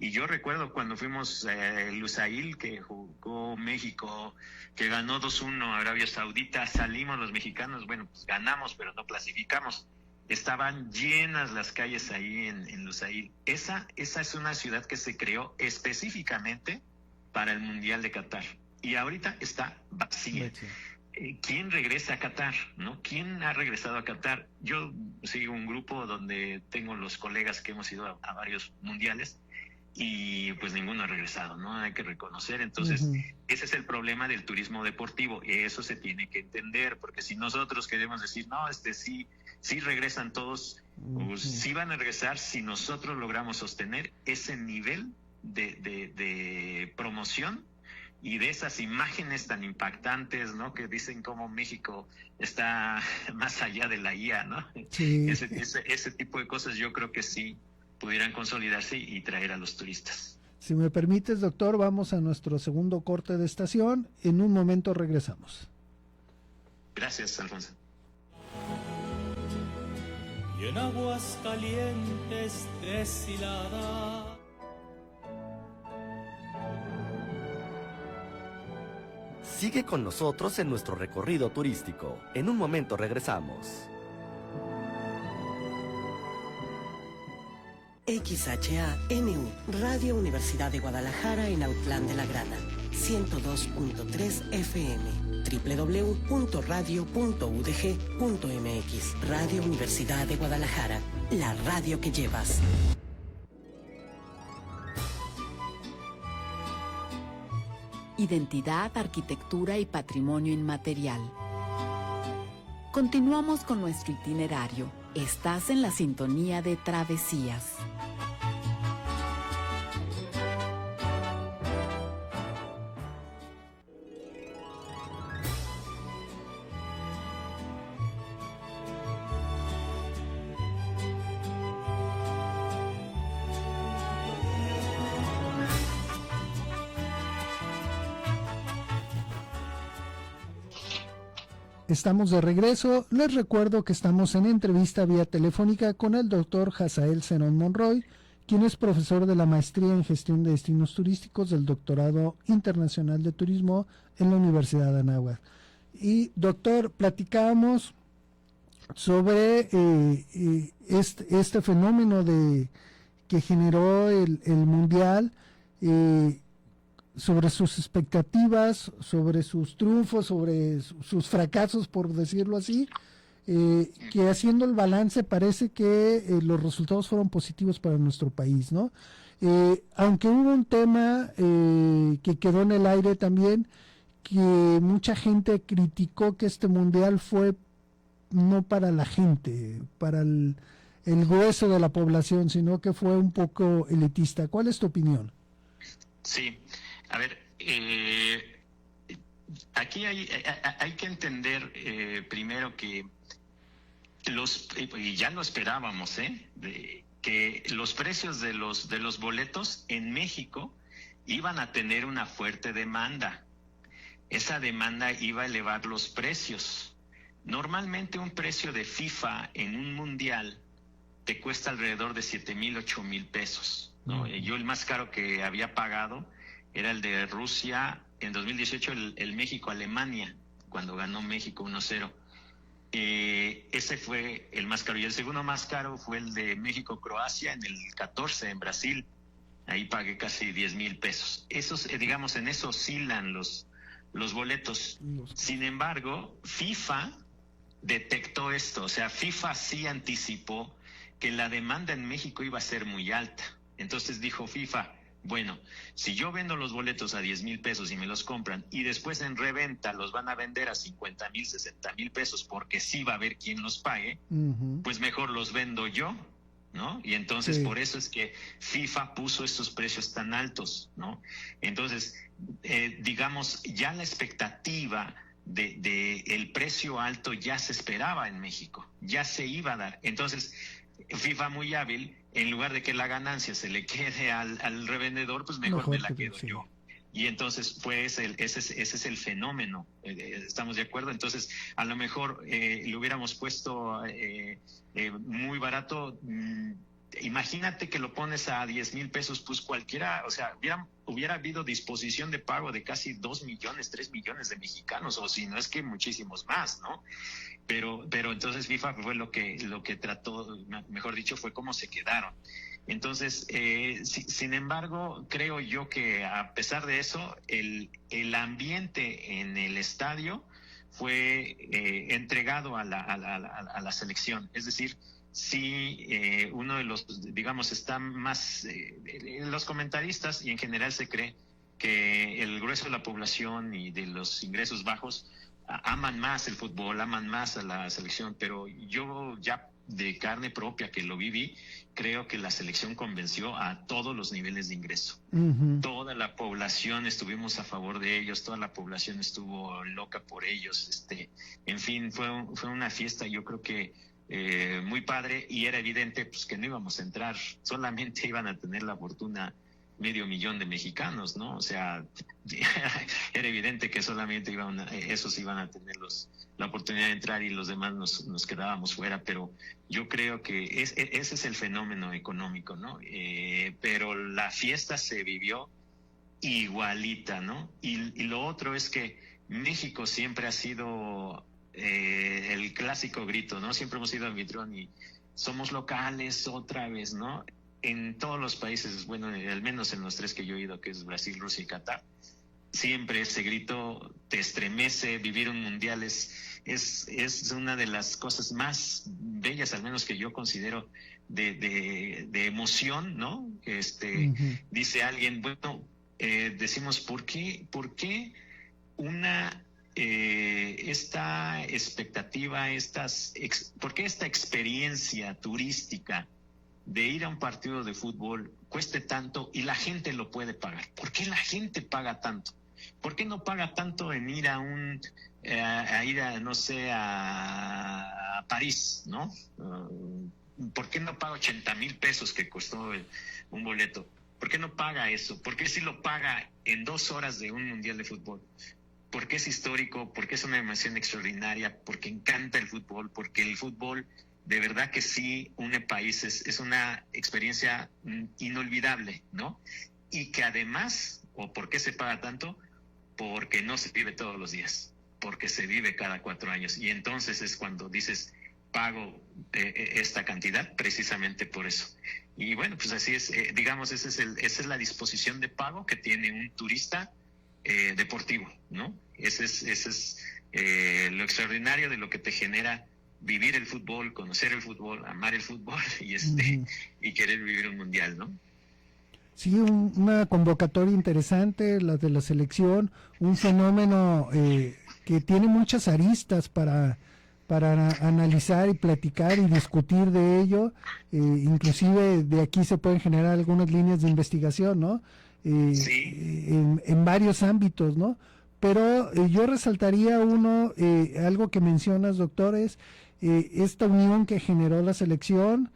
y yo recuerdo cuando fuimos a Lusail, que jugó México, que ganó 2-1 a Arabia Saudita, salimos los mexicanos, bueno, pues ganamos, pero no clasificamos. Estaban llenas las calles ahí en Lusail. Esa es una ciudad que se creó específicamente para el Mundial de Qatar, y ahorita está vacía. ¿Quién regresa a Qatar, no? ¿Quién ha regresado a Qatar? Yo sigo un grupo donde tengo los colegas que hemos ido a varios mundiales, y pues ninguno ha regresado, ¿no? Hay que reconocer. Entonces, ese es el problema del turismo deportivo, y eso se tiene que entender, porque si nosotros queremos decir, no, sí regresan todos, pues sí van a regresar si nosotros logramos sostener ese nivel de promoción y de esas imágenes tan impactantes, ¿no? Que dicen cómo México está más allá de la IA, ¿no? Sí. Ese tipo de cosas yo creo que sí pudieran consolidarse y traer a los turistas. Si me permites, doctor, vamos a nuestro segundo corte de estación. En un momento regresamos. Gracias, Alfonso. Y en aguas calientes deshilada. Sigue con nosotros en nuestro recorrido turístico. En un momento regresamos. XHANU, Radio Universidad de Guadalajara en Autlán de la Grana, 102.3 FM, www.radio.udg.mx. Radio Universidad de Guadalajara, la radio que llevas. identidad, arquitectura y patrimonio inmaterial. Continuamos con nuestro itinerario. Estás en la sintonía de Travesías. Estamos de regreso. Les recuerdo que estamos en entrevista vía telefónica con el doctor Hazael Zenón Monroy, quien es profesor de la maestría en gestión de destinos turísticos del doctorado internacional de turismo en la Universidad de Anáhuac. Y doctor, platicábamos sobre este fenómeno que generó el Mundial, sobre sus expectativas, sobre sus triunfos, sobre sus fracasos, por decirlo así, que haciendo el balance parece que los resultados fueron positivos para nuestro país, ¿no? Aunque hubo un tema que quedó en el aire también, que mucha gente criticó que este mundial fue no para la gente, para el grueso de la población, sino que fue un poco elitista. ¿Cuál es tu opinión? Sí. A ver, aquí hay que entender primero que y ya lo esperábamos, que los precios de los boletos en México iban a tener una fuerte demanda. Esa demanda iba a elevar los precios. Normalmente un precio de FIFA en un mundial te cuesta alrededor de 7,000, 8,000 pesos, ¿no? Yo el más caro que había pagado era el de Rusia en 2018, el México-Alemania, cuando ganó México 1-0. Ese fue el más caro. Y el segundo más caro fue el de México-Croacia en el 14, en Brasil. Ahí pagué casi 10,000 pesos. Esos, digamos, en eso oscilan los boletos. Sin embargo, FIFA detectó esto. O sea, FIFA sí anticipó que la demanda en México iba a ser muy alta. Entonces dijo FIFA, bueno, si yo vendo los boletos a 10,000 pesos y me los compran y después en reventa los van a vender a 50,000, 60,000 pesos porque sí va a haber quien los pague, pues mejor los vendo yo, ¿no? Y entonces por eso es que FIFA puso estos precios tan altos, ¿no? Entonces, digamos, ya la expectativa de el precio alto ya se esperaba en México, ya se iba a dar. Entonces, FIFA muy hábil, en lugar de que la ganancia se le quede al revendedor, pues mejor me la quedo yo. Y entonces ese es el fenómeno, ¿estamos de acuerdo? Entonces, a lo mejor le hubiéramos puesto muy barato. Imagínate que lo pones a 10,000 pesos, pues cualquiera, o sea, hubiera habido disposición de pago de casi 2 millones, 3 millones de mexicanos, o si no es que muchísimos más, ¿no? Pero entonces FIFA fue lo que trató, mejor dicho, fue cómo se quedaron. Entonces, sin embargo, creo yo que a pesar de eso, el ambiente en el estadio fue entregado a la selección. Es decir, sí, uno de los, digamos, está más, los comentaristas y en general se cree que el grueso de la población y de los ingresos bajos aman más el fútbol, aman más a la selección, pero yo ya de carne propia que lo viví, creo que la selección convenció a todos los niveles de ingreso. Toda la población estuvimos a favor de ellos, toda la población estuvo loca por ellos, en fin, fue una fiesta, yo creo que muy padre, y era evidente pues que no íbamos a entrar, solamente iban a tener la fortuna 500,000 de mexicanos, ¿no? O sea, era evidente que solamente esos iban a tener la oportunidad de entrar y los demás nos quedábamos fuera, pero yo creo que ese es el fenómeno económico, ¿no? Pero la fiesta se vivió igualita, ¿no? Y lo otro es que México siempre ha sido el clásico grito, ¿no? Siempre hemos sido anfitrión y somos locales otra vez, ¿no? En todos los países, bueno, al menos en los 3 que yo he ido, que es Brasil, Rusia y Qatar, siempre ese grito te estremece. Vivir un mundial es una de las cosas más bellas, al menos que yo considero, de emoción, ¿no? Dice alguien, bueno, decimos, ¿por qué esta expectativa, por qué esta experiencia turística de ir a un partido de fútbol cueste tanto y la gente lo puede pagar? ¿Por qué la gente paga tanto? ¿Por qué no paga tanto en ir a no sé, a París, ¿no? ¿Por qué no paga 80,000 pesos que costó un boleto? ¿Por qué no paga eso? ¿Por qué sí lo paga en 2 horas de un mundial de fútbol? Porque es histórico, porque es una emoción extraordinaria, porque encanta el fútbol, porque el fútbol de verdad que sí une países, es una experiencia inolvidable, ¿no? Y que además, ¿o por qué se paga tanto? Porque no se vive todos los días, porque se vive cada 4 años. Y entonces es cuando dices, pago esta cantidad precisamente por eso. Y bueno, pues así es, digamos, esa es la disposición de pago que tiene un turista deportivo, ¿no? Ese es lo extraordinario de lo que te genera vivir el fútbol, conocer el fútbol, amar el fútbol y querer vivir un mundial, ¿no? Sí, una convocatoria interesante, la de la selección, un fenómeno que tiene muchas aristas para analizar y platicar y discutir de ello, inclusive de aquí se pueden generar algunas líneas de investigación, ¿no? En varios ámbitos, ¿no? Pero yo resaltaría algo que mencionas, doctor, es esta unión que generó la selección.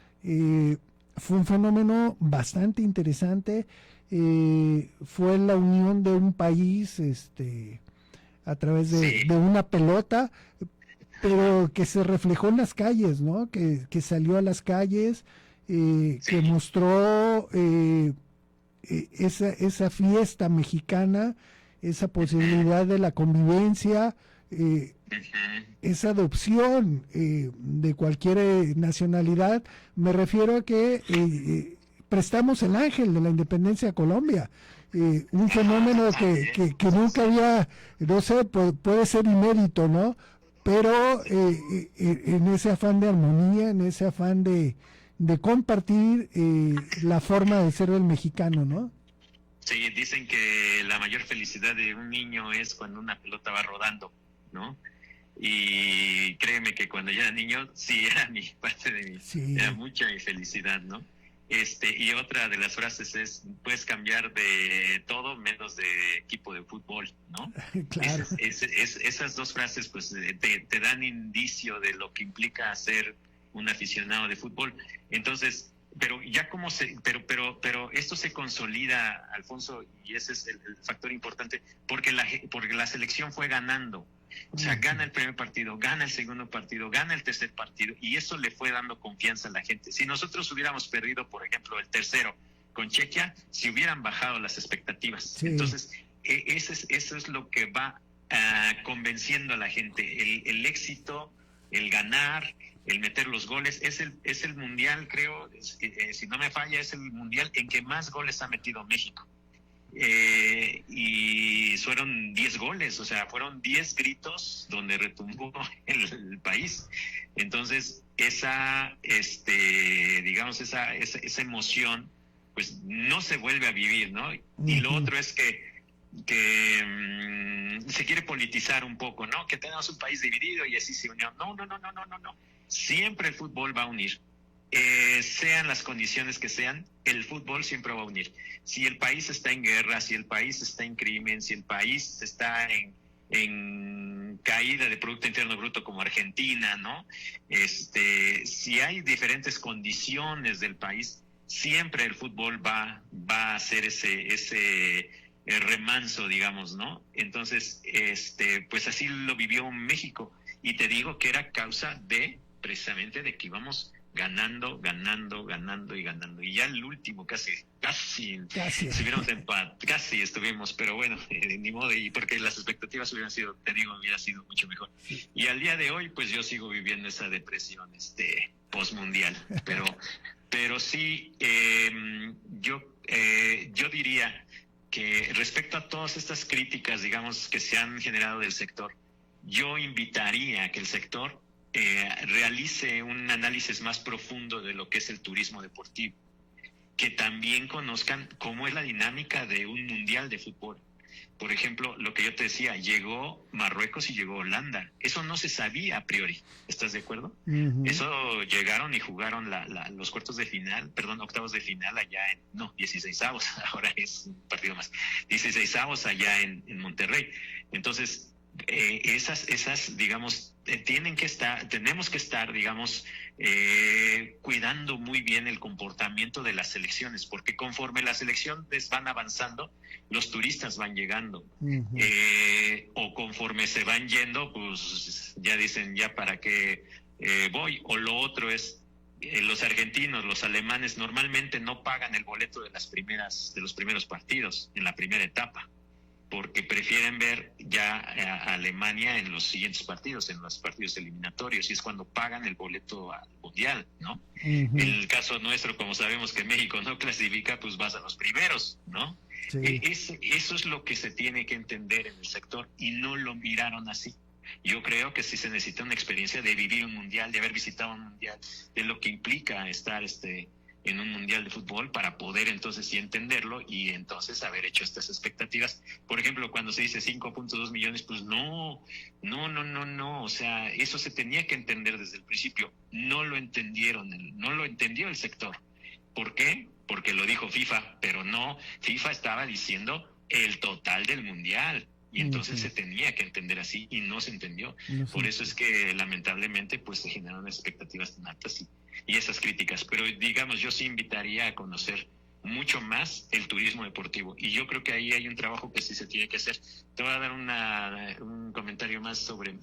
Fue un fenómeno bastante interesante, fue la unión de un país a través de una pelota, pero que se reflejó en las calles, ¿no? Que salió a las calles, que mostró esa fiesta mexicana, esa posibilidad de la convivencia, esa adopción de cualquier nacionalidad. Me refiero a que prestamos el ángel de la independencia a Colombia, un fenómeno que nunca había, no sé, puede ser inédito, ¿no? Pero en ese afán de armonía, en ese afán de compartir la forma de ser del mexicano, ¿no? Sí, dicen que la mayor felicidad de un niño es cuando una pelota va rodando, ¿no? Y créeme que cuando yo era niño, sí, era parte de era mucha mi felicidad, ¿no? Y otra de las frases es, puedes cambiar de todo menos de equipo de fútbol, ¿no? Claro. Esas 2 frases pues te dan indicio de lo que implica ser un aficionado de fútbol. Entonces, pero ya pero esto se consolida, Alfonso, y ese es el factor importante, porque la selección fue ganando. O sea, gana el primer partido, gana el segundo partido, gana el tercer partido, y eso le fue dando confianza a la gente. Si nosotros hubiéramos perdido, por ejemplo, el tercero con Chequia, se hubieran bajado las expectativas. Sí. Entonces, eso es lo que va convenciendo a la gente. El éxito, el ganar, el meter los goles, es el mundial, creo, si no me falla, es el mundial en que más goles ha metido México. Y fueron 10 goles, o sea, fueron 10 gritos donde retumbó el país. Entonces, digamos, esa emoción, pues no se vuelve a vivir, ¿no? Y lo otro es que se quiere politizar un poco, ¿no? Que tenemos un país dividido y así se unió. No. Siempre el fútbol va a unir. Sean las condiciones que sean, el fútbol siempre va a unir. Si el país está en guerra, si el país está en crimen, si el país está en caída de Producto Interno Bruto como Argentina, ¿no? Si hay diferentes condiciones del país, siempre el fútbol va a hacer ese remanso, digamos, ¿no? Entonces, pues así lo vivió México. Y te digo que era causa precisamente de que íbamos ganando. Y ya el último casi estuvimos casi estuvimos, pero bueno, ni modo, y porque las expectativas hubiera sido mucho mejor. Sí. Y al día de hoy, pues yo sigo viviendo esa depresión postmundial, pero sí, yo diría que respecto a todas estas críticas, digamos, que se han generado del sector, yo invitaría a que el sector realice un análisis más profundo de lo que es el turismo deportivo, que también conozcan cómo es la dinámica de un mundial de fútbol. Por ejemplo, lo que yo te decía, llegó Marruecos y llegó Holanda. Eso no se sabía a priori. ¿Estás de acuerdo? Uh-huh. Eso llegaron y jugaron los octavos de final allá 16avos, ahora es un partido más. 16avos allá en Monterrey. Entonces, esas digamos, tenemos que estar, digamos, cuidando muy bien el comportamiento de las selecciones, porque conforme las selecciones van avanzando, los turistas van llegando, o conforme se van yendo, pues ya dicen, ya para qué voy. O lo otro es, los argentinos, los alemanes normalmente no pagan el boleto de los primeros partidos, en la primera etapa, porque prefieren ver ya a Alemania en los siguientes partidos, en los partidos eliminatorios, y es cuando pagan el boleto al Mundial, ¿no? Uh-huh. En el caso nuestro, como sabemos que México no clasifica, pues vas a los primeros, ¿no? Sí. Eso es lo que se tiene que entender en el sector, y no lo miraron así. Yo creo que sí se necesita una experiencia de vivir un Mundial, de haber visitado un Mundial, de lo que implica estar en un mundial de fútbol, para poder entonces sí entenderlo y entonces haber hecho estas expectativas. Por ejemplo, cuando se dice 5.2 millones, pues no, o sea, eso se tenía que entender desde el principio. No lo entendieron, no lo entendió el sector. ¿Por qué? Porque lo dijo FIFA, pero no, FIFA estaba diciendo el total del mundial. Y entonces se tenía que entender así y no se entendió. Por eso es que lamentablemente pues se generaron expectativas tan altas y esas críticas. Pero digamos, yo sí invitaría a conocer mucho más el turismo deportivo. Y yo creo que ahí hay un trabajo que sí se tiene que hacer. Te voy a dar un comentario más sobre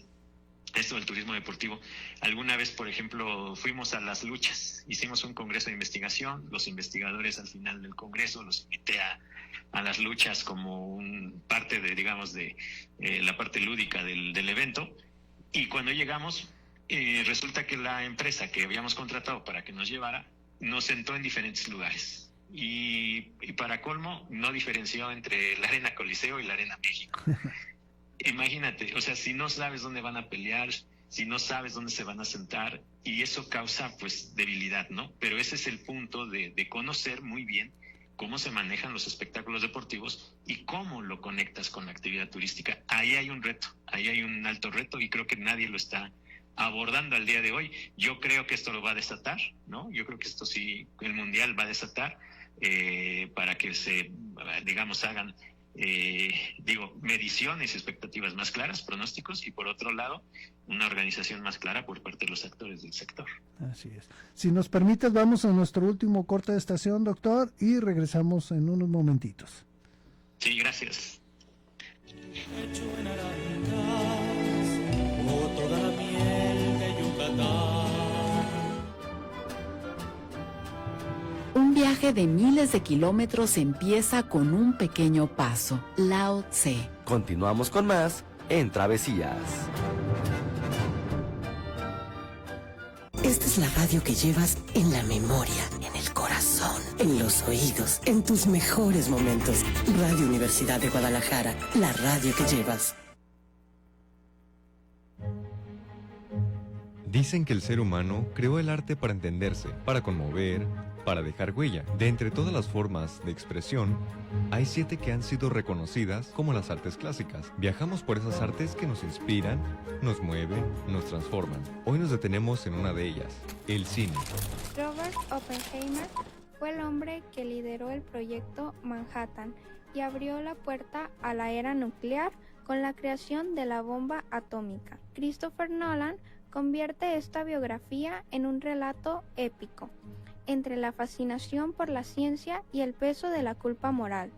esto del turismo deportivo. Alguna vez, por ejemplo, fuimos a las luchas, hicimos un congreso de investigación, los investigadores al final del congreso los invité a las luchas como parte de, digamos, de la parte lúdica del evento, y cuando llegamos, resulta que la empresa que habíamos contratado para que nos llevara, nos sentó en diferentes lugares, y para colmo, no diferenció entre la Arena Coliseo y la Arena México. Imagínate, o sea, si no sabes dónde van a pelear, si no sabes dónde se van a sentar, y eso causa pues debilidad, ¿no? Pero ese es el punto de conocer muy bien cómo se manejan los espectáculos deportivos y cómo lo conectas con la actividad turística. Ahí hay un reto, ahí hay un alto reto, y creo que nadie lo está abordando al día de hoy. Yo creo que esto lo va a desatar, ¿no? Yo creo que esto sí, el Mundial va a desatar para que se, digamos, hagan mediciones y expectativas más claras, pronósticos, y por otro lado, una organización más clara por parte de los actores del sector. Así es. Si nos permites, vamos a nuestro último corte de estación, doctor, y regresamos en unos momentitos. Sí, gracias. Toda la miel de Yucatán. Un viaje de miles de kilómetros empieza con un pequeño paso. Lao Tse. Continuamos con más en Travesías. Esta es la radio que llevas en la memoria, en el corazón, en los oídos, en tus mejores momentos. Radio Universidad de Guadalajara, la radio que llevas. Dicen que el ser humano creó el arte para entenderse, para conmover, para dejar huella. De entre todas las formas de expresión, hay 7 que han sido reconocidas como las artes clásicas. Viajamos por esas artes que nos inspiran, nos mueven, nos transforman. Hoy nos detenemos en una de ellas, el cine. Robert Oppenheimer fue el hombre que lideró el proyecto Manhattan y abrió la puerta a la era nuclear con la creación de la bomba atómica. Christopher Nolan convierte esta biografía en un relato épico, entre la fascinación por la ciencia y el peso de la culpa moral.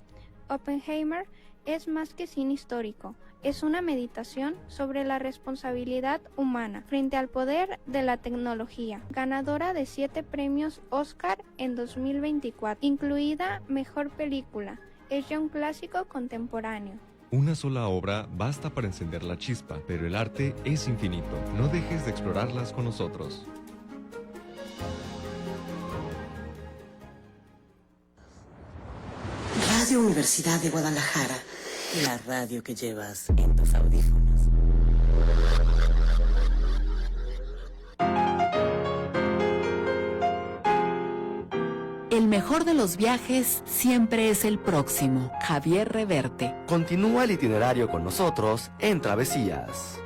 Oppenheimer es más que cine histórico, es una meditación sobre la responsabilidad humana frente al poder de la tecnología. Ganadora de 7 premios Oscar en 2024, incluida Mejor Película, es ya un clásico contemporáneo. Una sola obra basta para encender la chispa, pero el arte es infinito. No dejes de explorarlas con nosotros. Radio Universidad de Guadalajara, la radio que llevas en tus audífonos. El mejor de los viajes siempre es el próximo. Javier Reverte. Continúa el itinerario con nosotros en Travesías.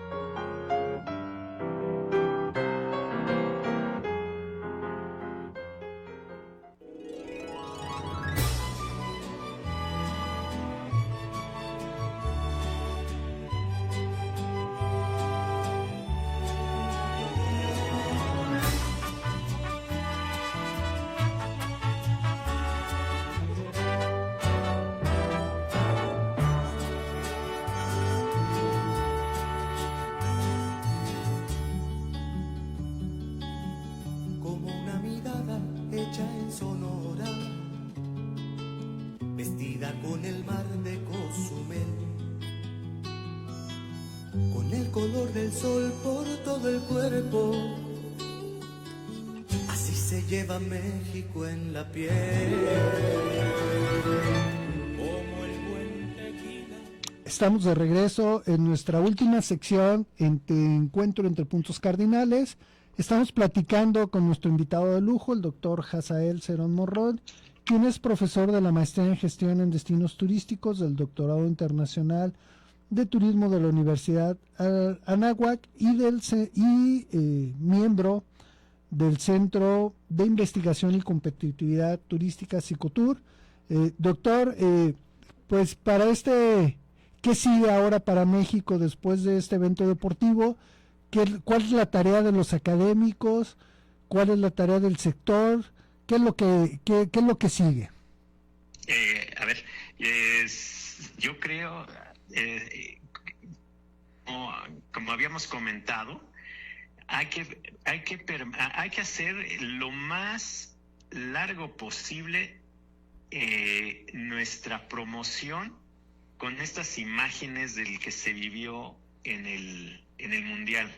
México en la piel. Estamos de regreso en nuestra última sección Encuentro entre Puntos Cardinales. Estamos platicando con nuestro invitado de lujo, el doctor Hazael Cerón Morrón, quien es profesor de la maestría en gestión en destinos turísticos, del doctorado internacional de turismo de la Universidad Anáhuac y miembro del Centro de Investigación y Competitividad Turística Cicotur. Doctor, pues para ¿qué sigue ahora para México después de este evento deportivo? ¿Cuál es la tarea de los académicos? ¿Cuál es la tarea del sector? ¿Qué es lo que sigue? A ver, yo creo, como habíamos comentado, hay que hacer lo más largo posible nuestra promoción con estas imágenes del que se vivió en el Mundial.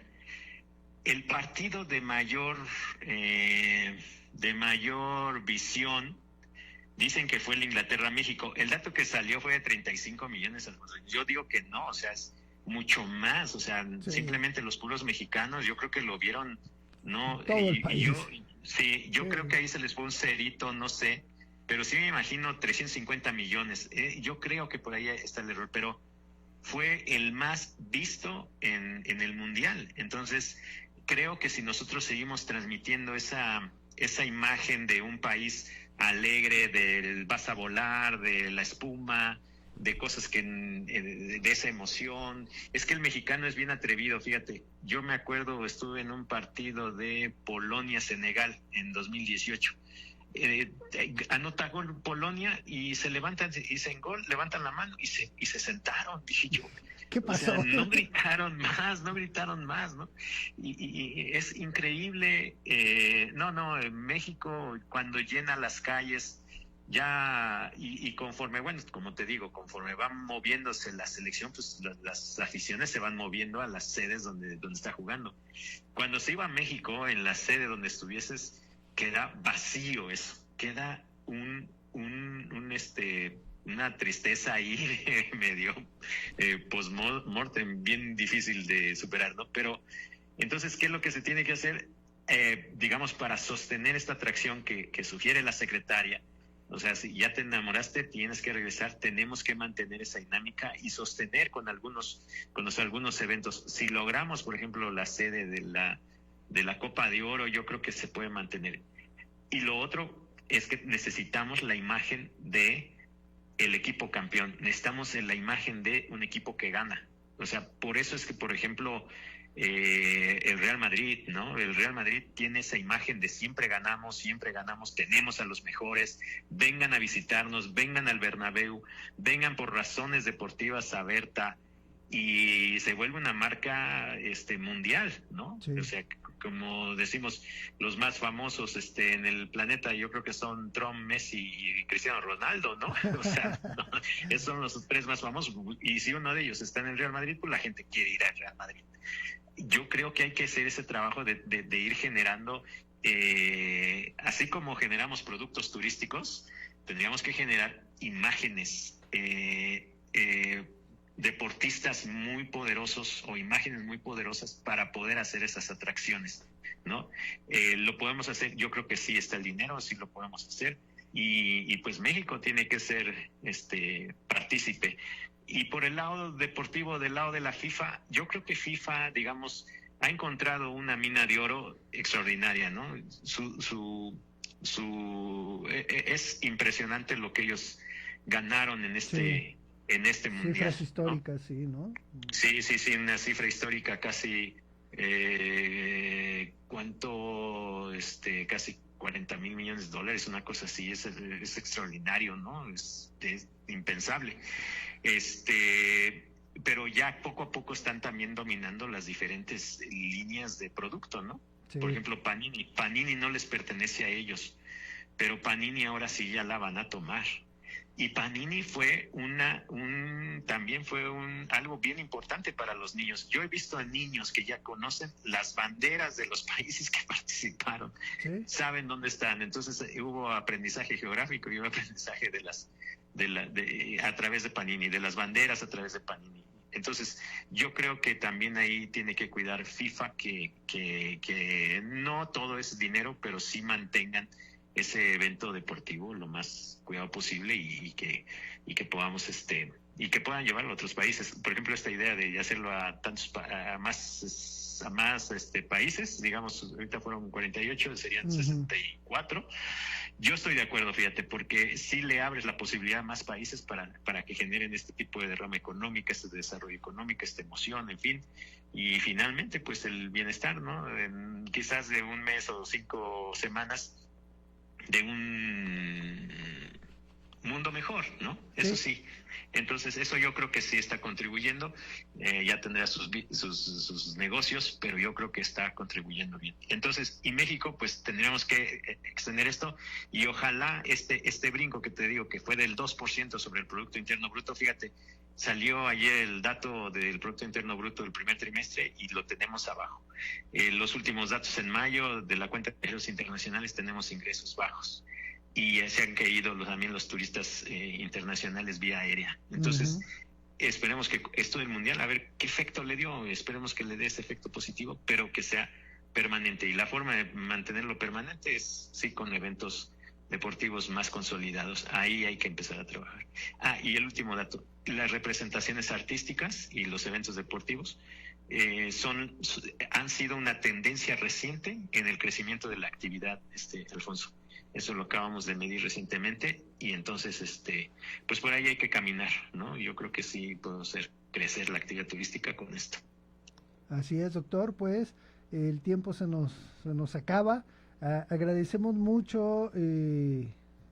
El partido de mayor visión, dicen que fue el Inglaterra-México. El dato que salió fue de 35 millones. Yo digo que no, o sea, es mucho más, o sea, sí. Simplemente los puros mexicanos, yo creo que lo vieron, ¿no? Yo creo que ahí se les fue un cerito, no sé, pero sí me imagino 350 millones. Yo creo que por ahí está el error, pero fue el más visto en el Mundial. Entonces, creo que si nosotros seguimos transmitiendo esa imagen de un país alegre, del vas a volar, de la espuma, de cosas de esa emoción. Es que el mexicano es bien atrevido, fíjate. Yo me acuerdo, estuve en un partido de Polonia-Senegal en 2018. Anota gol Polonia y se levantan, y dicen gol, levantan la mano y se sentaron. Dije yo, ¿qué pasó? O sea, no gritaron más, ¿no? Y es increíble. México cuando llena las calles, ya, y conforme, bueno, como te digo, conforme va moviéndose la selección, pues las aficiones se van moviendo a las sedes donde está jugando. Cuando se iba a México, en la sede donde estuvieses, queda vacío eso, queda una tristeza ahí medio post-mortem, bien difícil de superar, ¿no? Pero, entonces, ¿qué es lo que se tiene que hacer? Digamos, para sostener esta atracción que sugiere la secretaria. O sea, si ya te enamoraste, tienes que regresar, tenemos que mantener esa dinámica y sostener con algunos eventos. Si logramos, por ejemplo, la sede de la Copa de Oro, yo creo que se puede mantener. Y lo otro es que necesitamos la imagen de el equipo campeón, necesitamos la imagen de un equipo que gana. O sea, por eso es que, por ejemplo, el Real Madrid, ¿no? El Real Madrid tiene esa imagen de siempre ganamos, tenemos a los mejores, vengan a visitarnos, vengan al Bernabéu, vengan por razones deportivas a Berta, y se vuelve una marca mundial, ¿no? Sí. O sea, como decimos, los más famosos en el planeta, yo creo que son Trump, Messi y Cristiano Ronaldo, ¿no? O sea, esos son los tres más famosos, y si uno de ellos está en el Real Madrid, pues la gente quiere ir al Real Madrid. Yo creo que hay que hacer ese trabajo de ir generando, así como generamos productos turísticos, tendríamos que generar imágenes, deportistas muy poderosos o imágenes muy poderosas para poder hacer esas atracciones, ¿no? Lo podemos hacer, yo creo que sí está el dinero, sí lo podemos hacer. y pues México tiene que ser partícipe. Y por el lado deportivo, del lado de la FIFA, yo creo que FIFA, digamos, ha encontrado una mina de oro extraordinaria, ¿no? Es impresionante lo que ellos ganaron en este mundial. Cifras históricas, ¿no? Sí, ¿no? Sí, una cifra histórica casi, casi 40,000 millones de dólares, una cosa así, es extraordinario, ¿no? Es impensable. Pero ya poco a poco están también dominando las diferentes líneas de producto, ¿no? Sí. Por ejemplo, Panini no les pertenece a ellos, pero Panini ahora sí ya la van a tomar. Y Panini fue también fue algo bien importante para los niños. Yo he visto a niños que ya conocen las banderas de los países que participaron, ¿sí? Saben dónde están. Entonces hubo aprendizaje geográfico y hubo aprendizaje a través de Panini, de las banderas a través de Panini. Entonces yo creo que también ahí tiene que cuidar FIFA que no todo es dinero, pero sí mantengan ese evento deportivo lo más cuidado posible y que podamos y que puedan llevarlo a otros países. Por ejemplo, esta idea de hacerlo a más países, digamos, ahorita fueron 48, serían 64. Yo estoy de acuerdo, fíjate, porque sí le abres la posibilidad a más países para que generen este tipo de derrama económica, este desarrollo económico, esta emoción, en fin. Y finalmente, pues el bienestar, ¿no? Quizás de un mes o 5 semanas de un mundo mejor, ¿no? Eso sí. Entonces, eso yo creo que sí está contribuyendo. Ya tendrá sus negocios, pero yo creo que está contribuyendo bien. Entonces, y México, pues tendríamos que extender esto y ojalá este brinco que te digo, que fue del 2% sobre el Producto Interno Bruto, fíjate, salió ayer el dato del Producto Interno Bruto del primer trimestre y lo tenemos abajo. Los últimos datos en mayo de la cuenta de ingresos internacionales tenemos ingresos bajos y se han caído también los turistas internacionales vía aérea. Entonces, esperemos que esto del Mundial, a ver qué efecto le dio, esperemos que le dé ese efecto positivo, pero que sea permanente. Y la forma de mantenerlo permanente es, sí, con eventos deportivos más consolidados. Ahí hay que empezar a trabajar. Y el último dato, las representaciones artísticas y los eventos deportivos han sido una tendencia reciente en el crecimiento de la actividad, Alfonso. Eso lo acabamos de medir recientemente y entonces, pues por ahí hay que caminar, ¿no? Yo creo que sí puedo hacer crecer la actividad turística con esto. Así es, doctor, pues el tiempo se nos acaba. Agradecemos mucho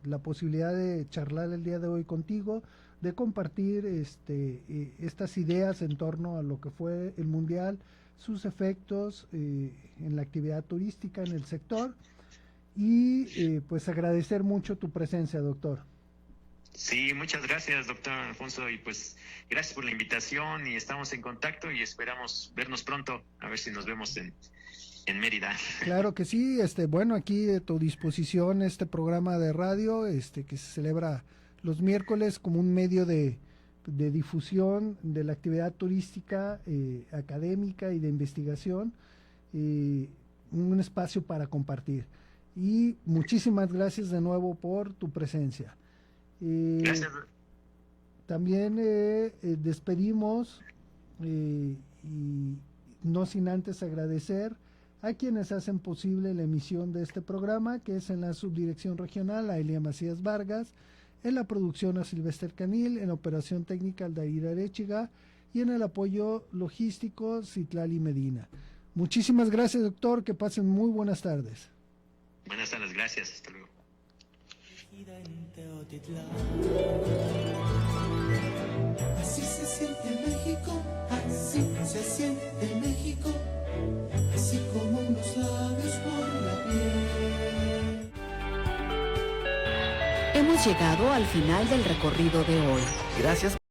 la posibilidad de charlar el día de hoy contigo, de compartir estas ideas en torno a lo que fue el Mundial, sus efectos en la actividad turística, en el sector. Y pues agradecer mucho tu presencia, doctor. Sí, muchas gracias, doctor Alfonso, y pues gracias por la invitación y estamos en contacto y esperamos vernos pronto, a ver si nos vemos en Mérida. Claro que sí, bueno, aquí a tu disposición este programa de radio, que se celebra los miércoles como un medio de difusión de la actividad turística, académica y de investigación, un espacio para compartir. Y muchísimas gracias de nuevo por tu presencia. Gracias. También despedimos y no sin antes agradecer a quienes hacen posible la emisión de este programa, que es en la subdirección regional a Elia Macías Vargas, en la producción a Silvester Canil, en la operación técnica Aldair Arechiga y en el apoyo logístico Citlali Medina. Muchísimas gracias, doctor, que pasen muy buenas tardes. Buenas tardes, gracias, hasta luego. Así se siente México, así se siente México, así como unos labios por la piel. Hemos llegado al final del recorrido de hoy. Gracias.